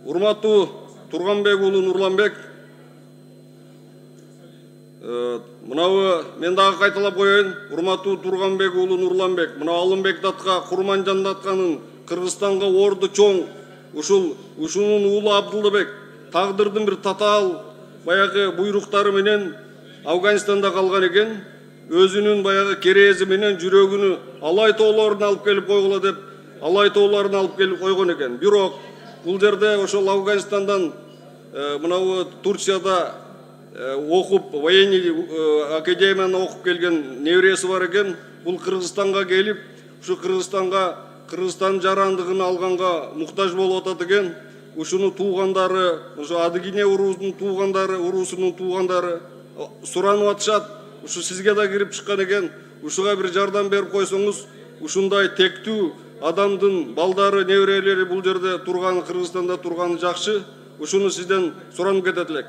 Урматтуу Турганбек уулу Нурланбек, мынабы мен дагы кайталап коеюн. Урматтуу Турганбек уулу Нурланбек, мына Алымбек датка курман жандатканын Кыргызстанга орду чоң ушунун уулу Абдылбек тагдырдын бир татаал баягы буйруктары менен Афганистанда калган экен. Өзүнүн баягы керези менен жүрөгүнү Алай тоолоруна алып келип койгула деп Алай тоолоруна алып келип койгон экен. Бирок бул жерде ошол Афганистандан мынабы Турцияда окуп, военный академияны окуп келген небереси бар экен. Бул Кыргызстанга келип, ушу Кыргызстан жарандыгын алганга муктаж болуп атат экен. Ушуну туугандары, ошо Адыгине уруусунун туугандары суранып атышат. Ушу сизге да кирип чыккан экен. Ушуга бир жардам берип койсоңуз, ушундай тектүү адамдын балдары, неберелери бул жерде турганы, Кыргызстанда турганы жакшы. Ушуну сизден суранып кетет элек.